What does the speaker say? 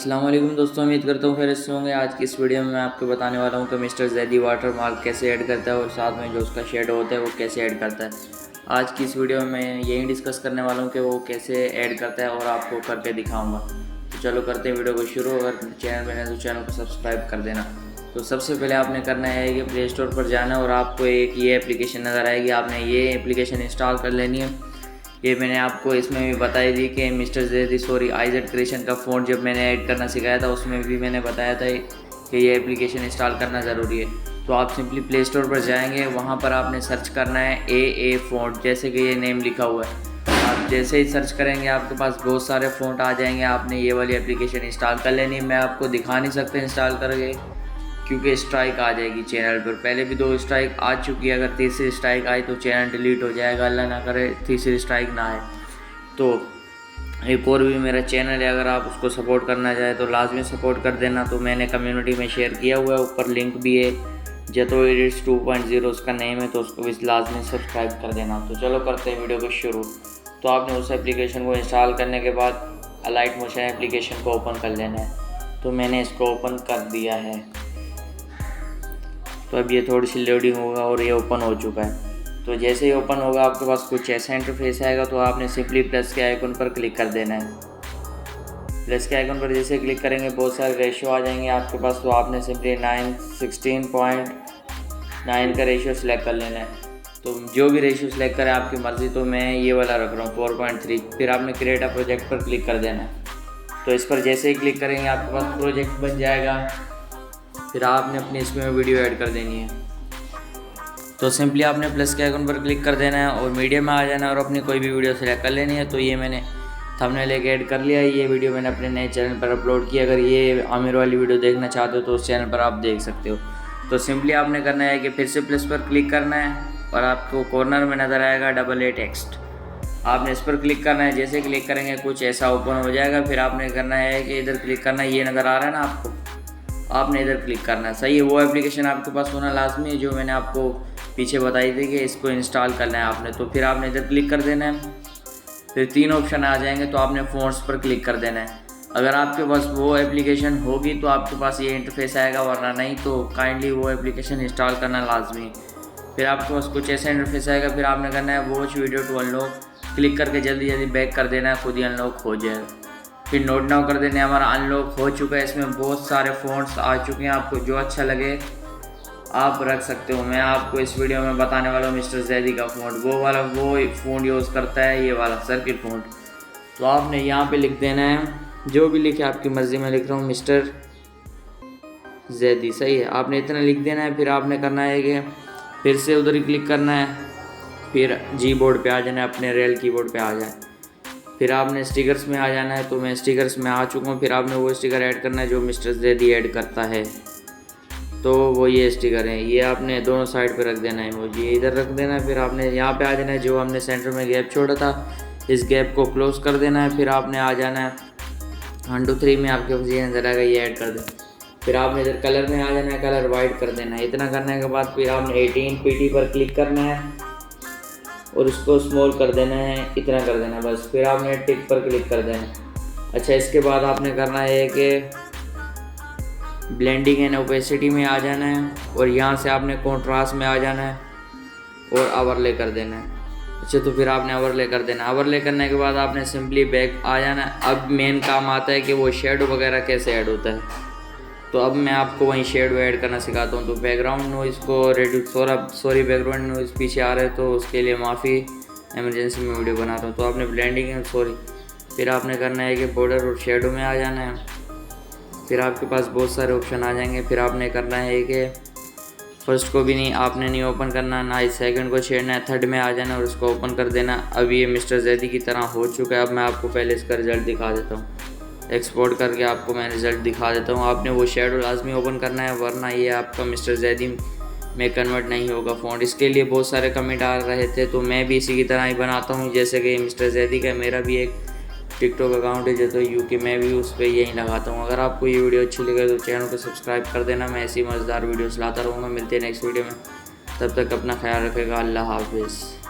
अस्सलाम वालेकुम दोस्तों, उम्मीद करता हूँ खैरियत से होंगे। आज की इस वीडियो में मैं आपको बताने वाला हूँ कि मिस्टर जैदी वाटर मार्क कैसे ऐड करता है और साथ में जो उसका शेड होता है वो कैसे ऐड करता है। आज की इस वीडियो में मैं यही डिस्कस करने वाला हूँ कि वो कैसे ऐड करता है और आपको करके दिखाऊँगा। तो चलो करते हैं वीडियो को शुरू। अगर चैनल बने तो चैनल को सब्सक्राइब कर देना। तो सबसे पहले आपने करना है कि प्ले स्टोर पर जाना और आपको एक ये एप्लीकेशन नज़र आएगी, आपने ये एप्लीकेशन इंस्टॉल कर लेनी है। ये मैंने आपको इसमें भी बताई थी कि मिस्टर जैदी आइजेड क्रिएशन का फ़ॉन्ट जब मैंने ऐड करना सिखाया था उसमें भी मैंने बताया था कि ये एप्लीकेशन इंस्टॉल करना ज़रूरी है। तो आप सिंपली प्ले स्टोर पर जाएंगे, वहाँ पर आपने सर्च करना है ए फ़ॉन्ट, जैसे कि ये नेम लिखा हुआ है। आप जैसे ही सर्च करेंगे आपके पास बहुत सारे फ़ॉन्ट आ जाएंगे। आपने ये वाली एप्लीकेशन इंस्टॉल कर लेनी है। मैं आपको दिखा नहीं सकता इंस्टॉल करके क्योंकि स्ट्राइक आ जाएगी चैनल पर। पहले भी 2 स्ट्राइक आ चुकी है, अगर तीसरी स्ट्राइक आई तो चैनल डिलीट हो जाएगा। अल्लाह ना करे तीसरी स्ट्राइक ना आए। तो एक और भी मेरा चैनल है, अगर आप उसको सपोर्ट करना चाहें तो लाजमी सपोर्ट कर देना। तो मैंने कम्युनिटी में शेयर किया हुआ है, ऊपर लिंक भी है। जतो एडिट्स 2.0 उसका नेम है, तो उसको भी लाजमी सब्सक्राइब कर देना। तो चलो करते हैं वीडियो को शुरू। तो आपने उस एप्लीकेशन को इंस्टॉल करने के बाद अलाइट मोशन एप्लीकेशन को ओपन कर लेना है। तो मैंने इसको ओपन कर दिया है। तो अब ये थोड़ी सी लोडिंग होगा और ये ओपन हो चुका है। तो जैसे ही ओपन होगा आपके पास कुछ ऐसा इंटरफेस आएगा। तो आपने सिंपली प्लस के आइकन पर क्लिक कर देना है। प्लस के आइकन पर जैसे क्लिक करेंगे बहुत सारे रेशियो आ जाएंगे आपके पास। तो आपने सिंपली 16.9 का रेशियो सिलेक्ट कर लेना है। तो जो भी रेशियो सिलेक्ट करें आपकी मर्ज़ी। तो मैं ये वाला रख रहा हूँ 4.3। फिर आपने क्रिएट अ प्रोजेक्ट पर क्लिक कर देना है। तो इस पर जैसे ही क्लिक करेंगे आपके पास प्रोजेक्ट बन जाएगा। फिर आपने अपनी इसमें वीडियो ऐड कर देनी है। तो सिंपली आपने प्लस के आइकन पर क्लिक कर देना है और मीडिया में आ जाना है और अपनी कोई भी वीडियो सेलेक्ट कर लेनी है। तो ये मैंने थंबनेल लेके ऐड कर लिया है। ये वीडियो मैंने अपने नए चैनल पर अपलोड की। अगर ये आमिर वाली वीडियो देखना चाहते हो तो उस चैनल पर आप देख सकते हो। तो सिंपली आपने करना है कि फिर से प्लस पर क्लिक करना है और आपको कॉर्नर में नज़र आएगा AA टेक्स्ट। आपने इस पर क्लिक करना है। जैसे क्लिक करेंगे कुछ ऐसा ओपन हो जाएगा। फिर आपने करना है कि इधर क्लिक करना है, ये नज़र आ रहा है ना आपको, आपने इधर क्लिक करना है। सही है, वो एप्लीकेशन आपके पास होना लाजमी है जो मैंने आपको पीछे बताई थी कि इसको इंस्टॉल करना है आपने। तो फिर आपने इधर क्लिक कर देना है। फिर 3 ऑप्शन आ जाएंगे। तो आपने फ़ॉन्ट्स पर क्लिक कर देना है। अगर आपके पास वो एप्लीकेशन होगी तो आपके पास ये इंटरफेस आएगा, वरना नहीं तो काइंडली वो एप्लीकेशन इंस्टॉल करना लाजमी है। फिर आपके पास कुछ ऐसा इंटरफेस आएगा। फिर आपने करना है watch video to unlock, click करके जल्दी जल्दी बैक कर देना है, खुद ही अनलॉक हो जाएगा। फिर नोट नाउ कर देने, हमारा अनलॉक हो चुका है। इसमें बहुत सारे फ़ॉन्ट्स आ चुके हैं, आपको जो अच्छा लगे आप रख सकते हो। मैं आपको इस वीडियो में बताने वाला हूँ मिस्टर जैदी का फ़ॉन्ट, वो फ़ॉन्ट यूज़ करता है, ये वाला सर्किल फ़ॉन्ट। तो आपने यहाँ पे लिख देना है जो भी लिखे, आपकी मर्ज़ी में लिख रहा हूँ मिस्टर जैदी। सही है, आपने इतना लिख देना है। फिर आपने करना है कि फिर से उधर ही क्लिक करना है। फिर जी बोर्ड पर आ जाना है, अपने रियल कीबोर्ड पर आ जाए। फिर आपने स्टिकर्स में आ जाना है। तो मैं स्टिकर्स में आ चुका हूँ। फिर आपने वो स्टिकर ऐड करना है जो मिस्टर जैदी ऐड करता है। तो वो ये स्टिकर हैं, ये आपने दोनों साइड पे रख देना है। मुझे इधर रख देना है। फिर आपने यहाँ पे आ जाना है, जो हमने सेंटर में गैप छोड़ा था इस गैप को क्लोज कर देना है। फिर आपने आ जाना है 1 2 3 में, आपके पास ये नज़र आएगा, ये ऐड कर दें। फिर आपने इधर कलर में आ जाना है, कलर वाइट कर देना है। इतना करने के बाद फिर आपने 18 PT पर क्लिक करना है और उसको स्मॉल कर देना है, इतना कर देना बस। फिर आपने टिक पर क्लिक कर देना। अच्छा, इसके बाद आपने करना है कि ब्लेंडिंग एंड ओपेसिटी में आ जाना है और यहाँ से आपने कॉन्ट्रास्ट में आ जाना है और ओवरले कर देना है। अच्छा, तो फिर आपने ओवरले कर देना। ओवरले करने के बाद आपने सिंपली बैक आ जाना है। अब मेन काम आता है कि वो शेडो वगैरह कैसे ऐड होता है। तो अब मैं आपको वहीं शेडो ऐड करना सिखाता हूँ। तो बैकग्राउंड नॉइज़ को रिड्यूस, सॉरी बैकग्राउंड नॉइज़ पीछे आ रहे तो उसके लिए माफ़ी, एमरजेंसी में वीडियो बना रहा हूँ। तो आपने ब्लेंडिंग एंड फिर आपने करना है कि बॉर्डर और शेडो में आ जाना है। फिर आपके पास बहुत सारे ऑप्शन आ जाएंगे। फिर आपने करना है कि फर्स्ट को भी नहीं आपने नहीं ओपन करना, ना ही सेकंड को छेड़ना है, थर्ड में आ जाना और उसको ओपन कर देना। अब ये मिस्टर जैदी की तरह हो चुका है। अब मैं आपको पहले इसका रिज़ल्ट दिखा देता हूँ, एक्सपोर्ट करके आपको मैं रिज़ल्ट दिखा देता हूँ। आपने वो शेडो लाजमी ओपन करना है, वरना ये आपका मिस्टर जैदी में कन्वर्ट नहीं होगा फ़ॉन्ट। इसके लिए बहुत सारे कमेंट आ रहे थे, तो मैं भी इसी की तरह ही बनाता हूँ जैसे कि मिस्टर जैदी का। मेरा भी एक टिकटॉक अकाउंट है जो तो यूके, मैं भी उस पर यही लगाता हूँ। अगर आपको ये वीडियो अच्छी लगे तो चैनल को सब्सक्राइब कर देना। मैं ऐसी मज़ेदार वीडियोस लाता रहूँगा। मिलते हैं नेक्स्ट वीडियो में, तब तक अपना ख्याल रखेगा। अल्लाह हाफिज़।